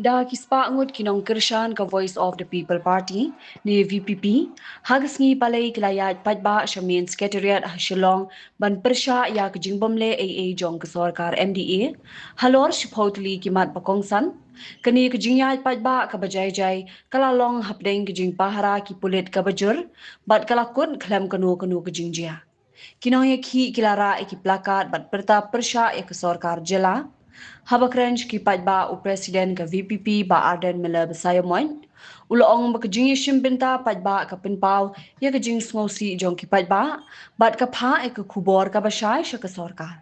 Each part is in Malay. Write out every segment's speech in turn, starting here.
Da kispa ngut kinong Kirshan ka Voice of the People Party ni VPP hagas ngi palay kilayat padba sa main secretariat Shillong ban persya ya kajingbomle AA jong ka sarkar MDA halor shipotli kimat pakongsan kani kajinyat padba ka bajay-jay kalalong hapdeng kajing pahara ki pulit ka bajur bat kalakun klam kanu kajingjia kinong yakhi kilara iki plakat bat perta persya ya ka sarkar jela Habakranj ki padba u presiden ka VPP ba Arden Miller Basayamoy. Uloong makajing shimbinta padba ka pinpaw ya kajing smosi jong ki padba bat ka pha ek kubor ka bashay siya ka sarkar.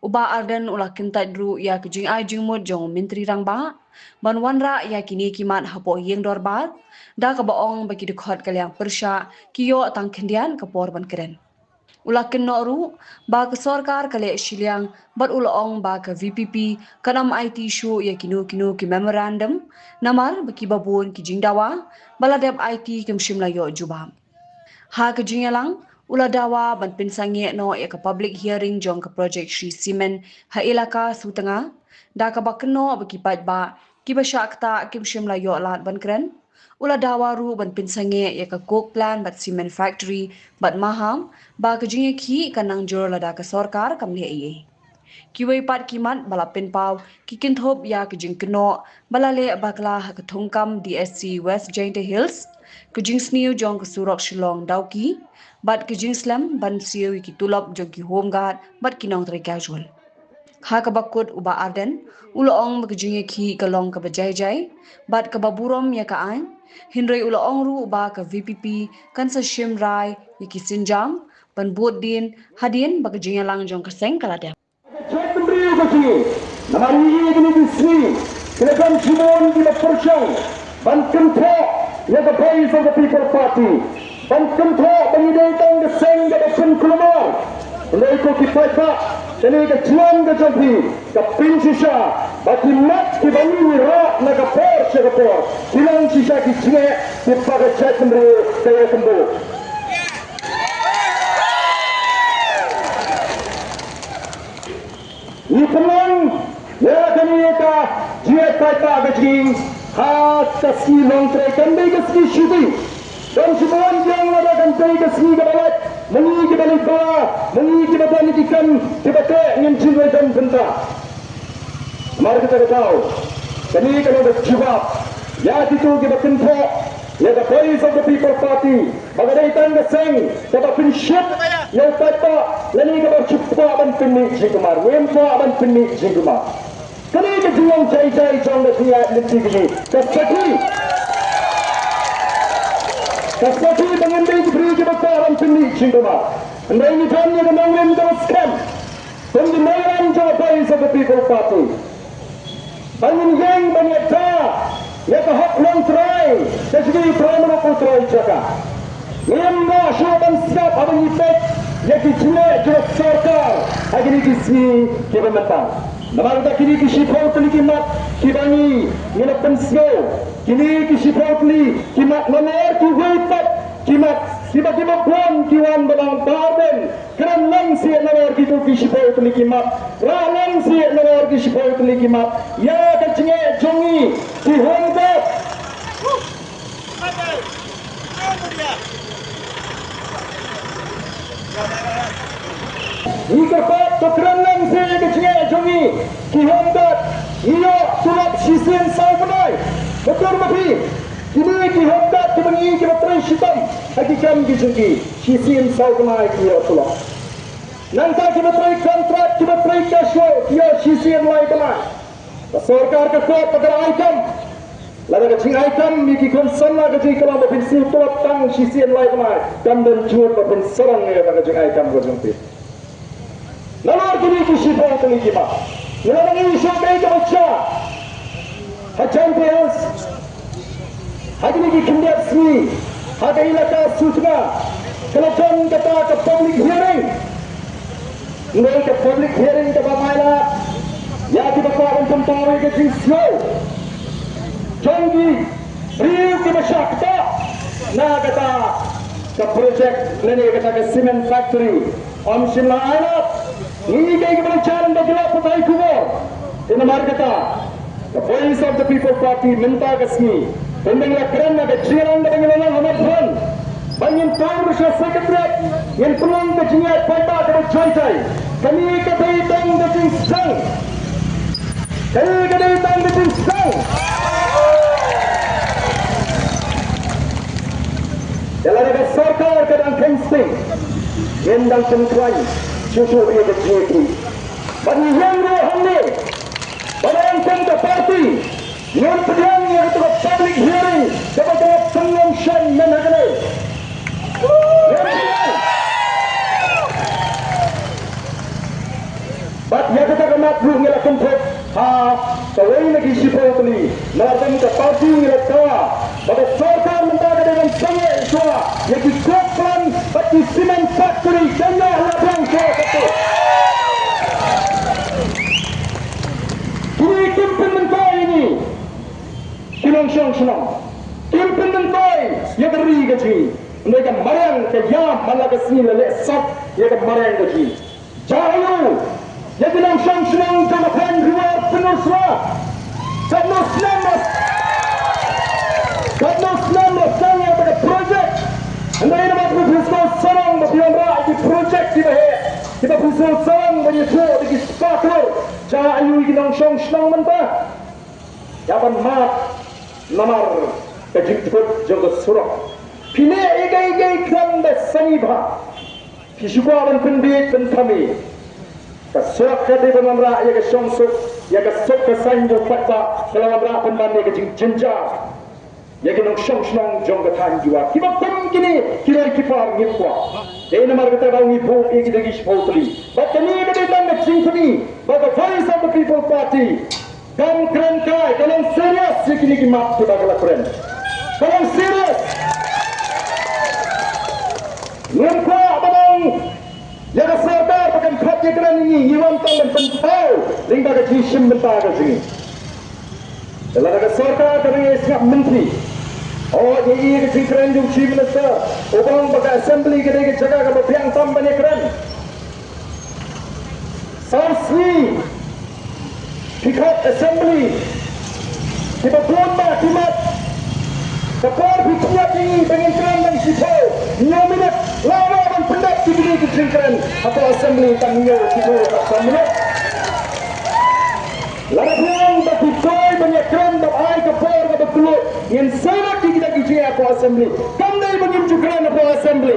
Uba Arden ulakin tadru ya kajing ay jing mod jong menteri rangba banwanra ya kini kimat hapo yeng dorbar da ka baong bagi dekhot kalyang persya kiyo tang kendian ka porban keren. Ulakin noru ba ke sarkar kale shiliang bat ulong ba ke VPP kanam IT show ya kinu ki memorandum namar baki babun ki jingdawa baladep IT kim shimla yo jubam ha ke jingalang ula dawa ban pinsangi no ya ke public hearing jong ke project Sri Simen ha ilaka sutanga da ka bakno baki padba ki basyakta kim shimla yo lat ban kren Ula dawaru ban pinsange ya ka coke plan bat cement factory bat maham ba ka jinge ki kanang jor lada ka sarkar kamle iye. Kiway pat kimat bala pinpaw kikinthop ya ka jing kno balale bakla ha ka thongkam DSC West Jainta Hills ka jing sniu jong ka surok Shillong Dauki bat ka jing slam ban siu ki tulop jong ki home guard bat kinong tre casual. Ha ka bakut uba Arden uloong makajinge ki kalong ka bajay-jay bat ka baburom ya ka ay Hinray uloong ru uba ka VPP kan sa Shimrai yaki sinjam ban buot din hadin bakajinge lang jong kaseng kaladep. Cek memberi bagi nama ini kini disini kelebihan Simon di Persang ban kentho ya the Voice of the People Party ban kentho pengidaitan keseng ke keluar oleh ko kita pak ini ke juang ke jampi ke pinsisa bagi mat ki bani ra na ke por hilang sisa ki jine di pakai cek memberi saya sembuh Ni penang ya kami ka jia kata gajing ha kasi long tre kan be kasi shudi dan semuan yang ada kan be kasi galat mengi ki balik ba mengi ki badan ki kan tibate ngin jinwe dan benda mari kita tahu kami kalau berjawab ya itu ki bakin tho ya the Voice of the People Party bagaikan keseng sebab pinship yang kata lani ka berjumpa ban pinni jingmar wempa ban pinni jingmar kami ke juang jai jong le sia liti gini kasati mengambil beri ke ban pinni jingmar andai ni kan yang menangin terus scam penginaran jawab Voice of the People Party bangun yang banyak ya ke hak long try jadi pramono putrai jaga Memba syaban siap abang ipek yaki jine jelas sarkar agini kisi kebementan nama kita kini kisi pautli kimat kibani ngina pensio kini kisi pautli kimat nomor kiwaipat kimat tiba-tiba buan kiwan babang barben keren langsi nomor kitu kisi pautli kimat ra langsi nomor kisi pautli kimat ya kecenge jongi dihongkat Jika Pak Tokran Langsi kecil jongi kihondat iyo sulap sisen saupunai betul mafi kini kihondat kebengi kebatrai shitam hakikan kijungi sisen saupunai iyo sulap nanti kebatrai kontrak kebatrai casual iyo sisen lai penai sarkar kekuat pada aikam lada kecil aikam miki konsen lah kecil kalau mafi sulap tang sisen lai penai dan jual mafi serang ya pada kecil aikam kejungi Nalar kini kisi pun terlibat. Nalar ini sampai ke baca. Hajan Pers. Hari ini kendiat sini. Ada ilaka sutma. Kalau jam kata ke public hearing. Mulai ke public hearing ke bapailah. Ya kita kawan tentang ke jinsio. Janji. Riu ke masyarakat. Nah kata ke projek ini kata ke cement factory. Om Shimla Alat. Ini kaya kebenaran dan gelap petai kubur. Ini mari kata, the voice of the people party minta kesini. Pendenglah kerana kecilan dan pengenalan amat pun. Bangin tahu bersama sekretariat yang penuh kejingat pada kebercantai. Kami kebeitang dan sang. Kami kebeitang dan sang. Dalam ada sarkar kadang kensing. Gendang tengkuai. Cucuk ia berjeki. Bagi yang rohan ni. Bayangkan ke parti. Yang pedang yang ketua public hearing. Dapat dapat pengurusan menagani. But yang kita kemat belum ngelak kumpul. Kawai lagi sipol tuli. Narakan ke parti ngelak kawa. Pada sarkar mendaga dengan sangat suara. Yang dikoplan bagi cement factory. Jangan labang suara kata. Kini kempen mentai ini. Senang. Kempen mentai. Yang beri gaji. Mereka marang ke jam. Malah kesini lelek sab. Yang marang gaji. Jahayu. Yang senang. Jamakan luar penuh suara. Sabno selamat. Sangat pada projek. Anda ini dapat berfungsi sarang berbiang rak di projek di bahaya. Kita berfungsi sarang berjatuh di sepatur. Jahayu yang senang mentah. Yapan mat namar kejimtut jaga surah. Pine igai kram besani bah. Kisukwa dan pendit dan kami. Kasurak kadi penamra ya kesonsuk ya kesuk kesanjo fakta penamra penbandi kejinjar. Ya kenong senang jong ketan jiwa. Kiba pun kini kira kipar ngipwa. Ini nama kita bang ngipu iki dagi sepotli. Batani kadi tanda jingkuni. Bata voice of the people party. Kan keren kai, kalau serius sikini kimat kita kalau keren. Kalau serius. Ngapa abang? Ya keserbar pakai kaki keren ini, iwan tangan pentau, lingkar kejisim mentah kesini. Dalam keserbar keren ini menteri. Oh, ini kecil keren juga chief minister. Obang pakai assembly kedai jaga kalau piang tambahnya keren. Sansri. Pikat assembly. Kita bomba kimat. Kapal bikiat ini pengintran dan sipau. Nyominat lama dan pendat diberi kecingkran. Atau assembly tanggung sipau assembly. Lama bilang bagi toy banyak kran dan air kapal ke betul. Yang sangat kita kecing aku assembly. Kandai menginjukkan aku assembly.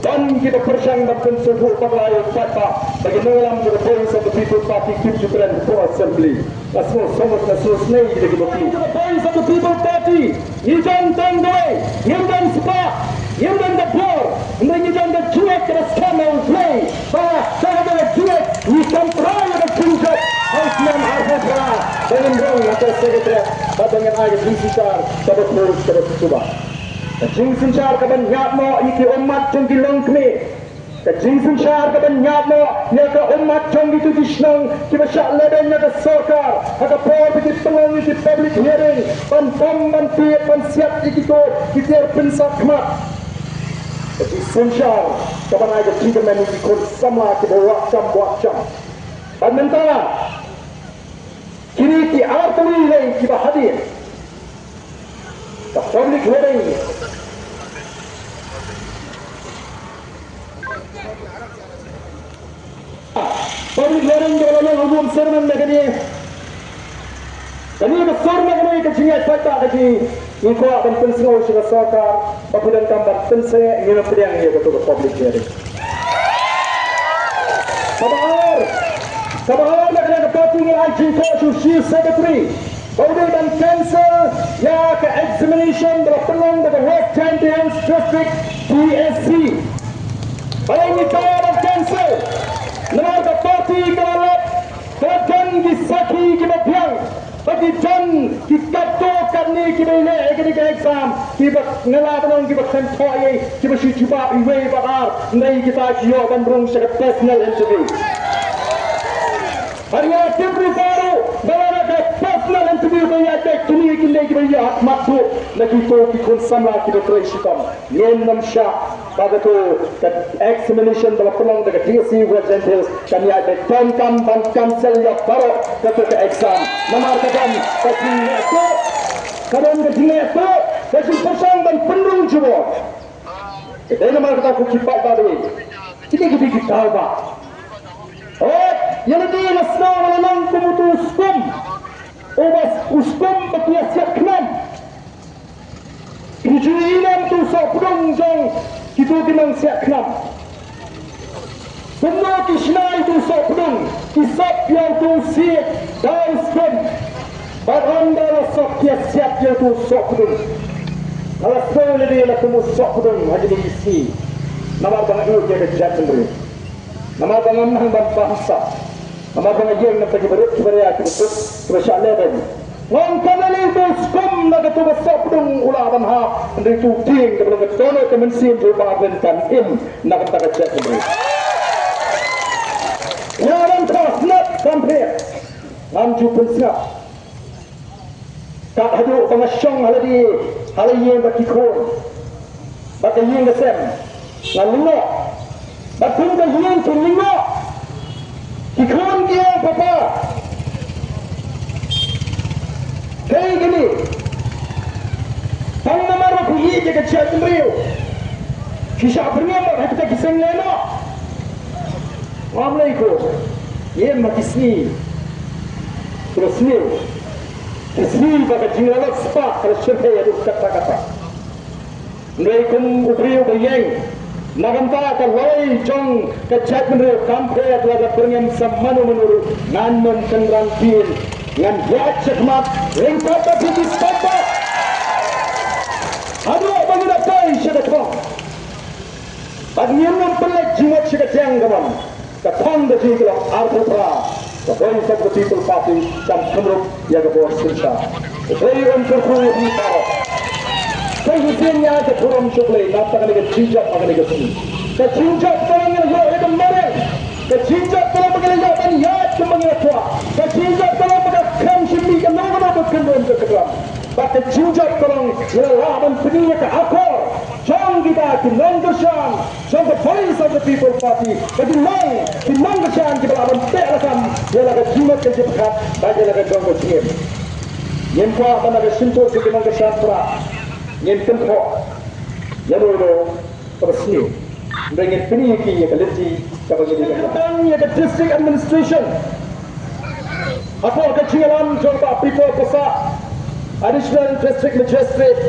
Dan kita persang dan pensubuh paglayo pata bagi mengalam the voice of the people party kunjukkan aku assembly. Semua senai kita bukti. The voice of the people party. Ijan tanggai, ijan sepak, ijan dapur, ijan the juek the scandal play. Saya ada juek, ijan perang ada kunjuk. Hausman Arhatra dengan rong atau sekretariat dengan ayat disikar dapat terus coba. Kajing sencar kaban nyatmo iki umat jong gilang kami. Kajing sencar kaban nyatmo nyaka umat jong itu disnang kiba syak leben nyaka sarkar aga por bagi pengawi di public hearing pan tiap pan siap iki to kitir pensak mat. Kajing sencar kaban ayat tinggaman iki kon sama kiba wakcam. Pan mentara kini ki artuli lain kiba hadir. The public hearing. Public hearing dalam hukum serman negeri. Kami besar negeri kecilnya pada kecil. Info akan pensiun sudah sarkar. Papudan kambat pensiun ini pediang ia betul public hearing. Kabar negeri parti ini anjing kau chief secretary. Voting dan cancel ya ke examination berpeluang dengan West Champions District PSC. Baik ini kaya dan cancel. Nama ke parti kerana kerajaan disaki kita biang. Bagi jan kita tokan ni kita ini ke exam. Kita ngelapan kita sentoi kita si cuba iwe bakar. Nai kita jio dan berung sebagai personal interview. Hari ini tempoh baru dalam personal interview dengan kini kita beri makhluk lagi tu kita sama kita teruskan. Nenam syah Baga tu examination dalam pelong dekat TSC representatives kami ada tonton dan cancel ya baru ke exam. Memarkakan kecil itu, kadang kecil itu, kecil persang dan penuh jawab. Ini memarkakan kukipak tadi. Jadi kita tahu bah. Oh, yang ini nasna malang kemutus uskum. Ubas uskum berkias siap kenam. Kejuinan tu sok pedong jong kita kenang siap kenam. Semua kisnai tu sok pedong, kisap yang tu siap dah uskum. Baranda sok kias siap yang tu sok pedong. Kalau sekali dia nak temu sok pedong hanya di isi. Nama banyak itu dia kejadian sendiri. Nama banyak nang bangsa. Nama banyak yang nak pergi berit kepada aku betul kepada level. Wan kanali tu skum nak tu besar pedung ulah dan ha dari tu ting kepada betul temen sim tu bahagian im nak kata kejadian sendiri. Ya dan terus nak sampai namju pensap. Tak hadu pengasyong haladi yang berkikun. Bagi yang kesem. Lalu batun kajian tulingo kikon dia papa kayak gini tang nomor aku ini jaga chat meriu kisah bernama kita kisah leno Assalamualaikum ye makisni terus ni kisni bagi jingalak spa kalau syarh ya kata-kata mereka ubriu bayang Nagamta kalai jong kecak menurut kampret laga perngem samanu menurut nanon kenrampin ngan buat cekmat lengkap bagi sepatah aduh bagi dapai syadat kong bagi yang pelak jimat syadat yang gaman katang da jingklang arthra the voice of the people party dan menurut ya gabor silsa play on kurkuh ni taro Kaibigannya ada kurang suplai, nafsu kali kecicap kali kecil. Kecicap kalau yo itu mana? Kecicap kalau begini yo kan ya cuma begini tua. Kecicap kalau begini sini kan mana betul betul keram. Tapi kecicap kalau lawan punya ke akor, jang kita di Langgushan, jang the voice of the people party. Jadi di Langgushan kita lawan pelakan, dia laga jimat kecicap, bagi laga jang kecil. Yang kau apa laga sentuh di Langgushan pura. Yang tempoh, yang itu bersih. Dengan peniki yang keliti, sebagai yang yang district administration. Apa kecilan jangka people besar, additional district magistrate,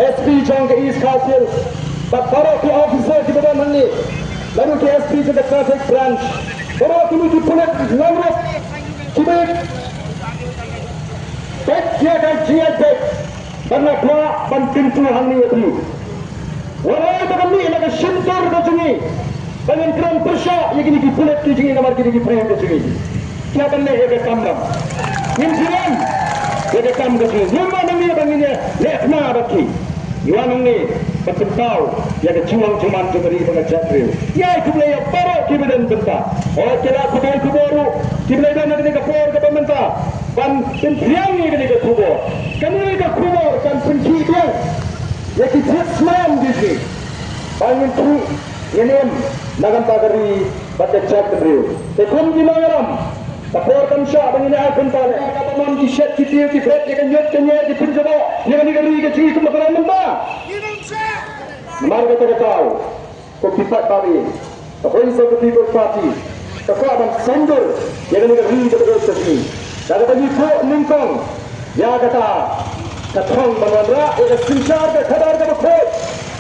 SP jangka East Council, para ke officer di badan ini, lalu ke SP di traffic branch, para kini di police lalu kita baik dia dan dia baik. Karena pula penting hal ini itu. Walau itu kami nak sentur ke sini, dengan kram persya yang ini dipulat ke sini, nama kita diperang ke sini. Siapa ni yang kamera? Insidan yang kamera ke sini. Lima ni bangnya lekna bagi. Iwan ni bertentau yang cuman beri pengajar real. Ya itu boleh baru kita dan bentar. Oh kita kubur kita dan nanti kapor ke pemerintah. Dan pentriang ni kita kubur. Kami kita kubur kan penci dia. Ya kita semam di sini. Bangun tu ini nagam tagari baca chat real. Tekum di malam. Kapor kan syah bangnya akan pada. Kata mam di chat kita di flat yang nyot kenyat di penjara. Yang ni kari ke sini cuma kerana mentah. Mari kita tahu, kopipat tadi, the voice of the people party, kekaban sender yang ini kari ke sini. Dari tadi pun ningkong, ya kata, katong bangunan, ia sincar ke kadar ke bekot.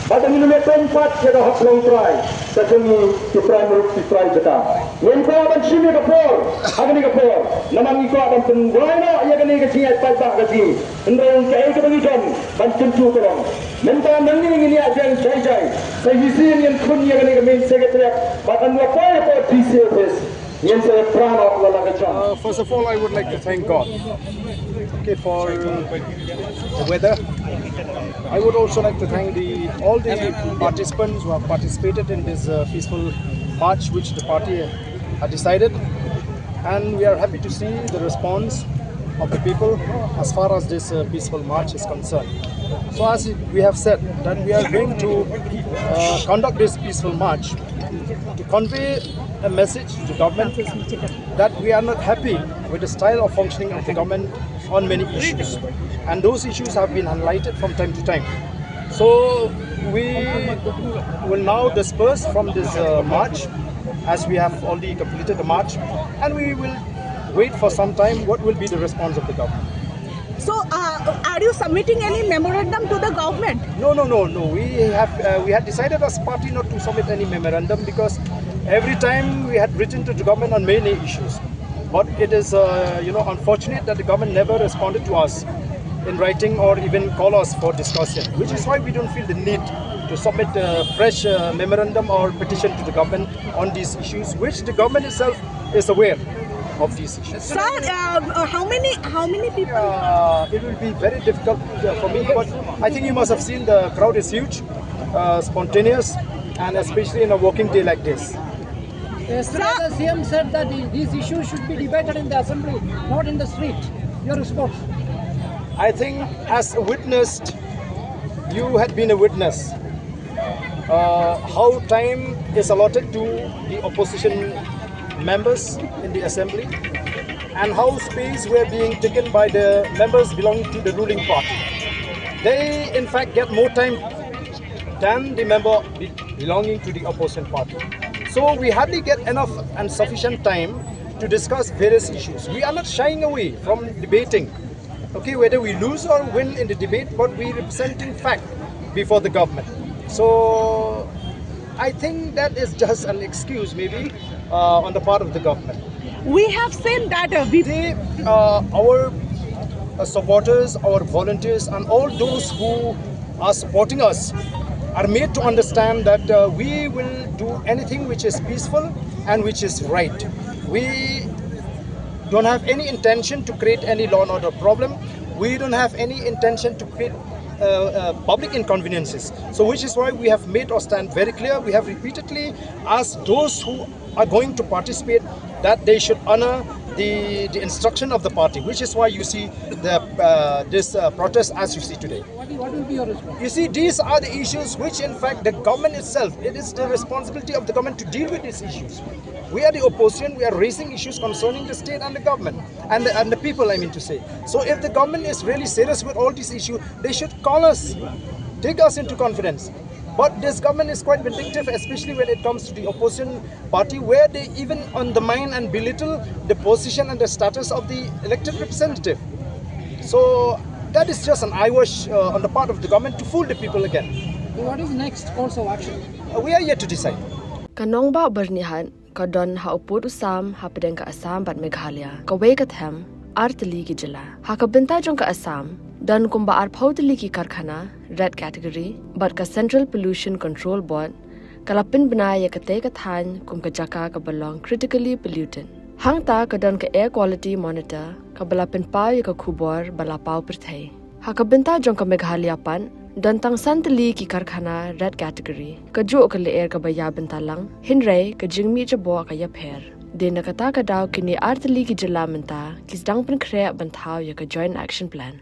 Pada minumnya tempat yang hak long try, sejauh di primary di try kita. Yang kau akan sini kapor, akan kapor. Namang ikut akan pengguna yang ini kecil pada kecil. Hendak kaya kebagian, bantu korang. Minta nanti ini aja yang saya. Saya isi yang pun yang ini main sekretariat. Bahkan apa yang buat DCFS. Yang saya pernah lakukan kecil. First of all, I would like to thank God. Okay, for the weather. I would also like to thank all the participants who have participated in this peaceful march which the party had decided, and we are happy to see the response of the people as far as this peaceful march is concerned. So as we have said that we are going to conduct this peaceful march to convey a message to government that we are not happy with the style of functioning of the government on many issues, and those issues have been highlighted from time to time. So we will now disperse from this march, as we have already completed the march, and we will wait for some time what will be the response of the government. So, are you submitting any memorandum to the government? No. We had decided as party not to submit any memorandum, because every time we had written to the government on many issues. But it is unfortunate that the government never responded to us in writing or even call us for discussion, which is why we don't feel the need to submit a fresh memorandum or petition to the government on these issues, which the government itself is aware of these issues. Sir, how many people? It will be very difficult for me, but I think you must have seen the crowd is huge, spontaneous, and especially in a working day like this. Yesterday, the CM said that these issues should be debated in the assembly, not in the street. Your response? I think, as a witness, you had been a witness how time is allotted to the opposition members in the assembly, and how space were being taken by the members belonging to the ruling party. They, in fact, get more time than the member belonging to the opposition party. So we hardly get enough and sufficient time to discuss various issues. We are not shying away from debating, okay, whether we lose or win in the debate, but we representing fact before the government. So I think that is just an excuse, maybe, on the part of the government. We have seen that Our supporters, our volunteers, and all those who are supporting us are made to understand that we will do anything which is peaceful and which is right. We don't have any intention to create any law and order problem. We don't have any intention to create public inconveniences. So which is why we have made our stand very clear. We have repeatedly asked those who are going to participate that they should honor the instruction of the party, which is why you see this protest as you see today. What will be your response? You see, these are the issues which, in fact, the government itself, it is the responsibility of the government to deal with these issues. We are the opposition, we are raising issues concerning the state and the government, and the people, I mean to say. So if the government is really serious with all these issues, they should call us, take us into confidence. But this government is quite vindictive, especially when it comes to the opposition party, where they even undermine and belittle the position and the status of the elected representative. So that is just an eyewash on the part of the government to fool the people again. What is next course of action? We are yet to decide. Kanong ba bernihan kadon ha upod usam ha pedeng ka Assam bat Meghalaya ka way ka them artali ki jila ha ka benta jong ka Assam dan kumba ar phautali ki karkhana red category but ka Central Pollution Control Board kalapin banaya ka te ka than kum ka jaka ka belong critically pollutant hangta ka don ka air quality monitor ka balapin pa ya ka khubor bala pau prthai ha ka benta jong ka Meghalaya pan dan tang santali ki karkhana red category ka jo ka le air ka baya benta lang hinrai ka jingmi cha bo ka ya pher de na kata ka daw kini artali ki jila menta kis dang pen khre banthau ya ka joint action plan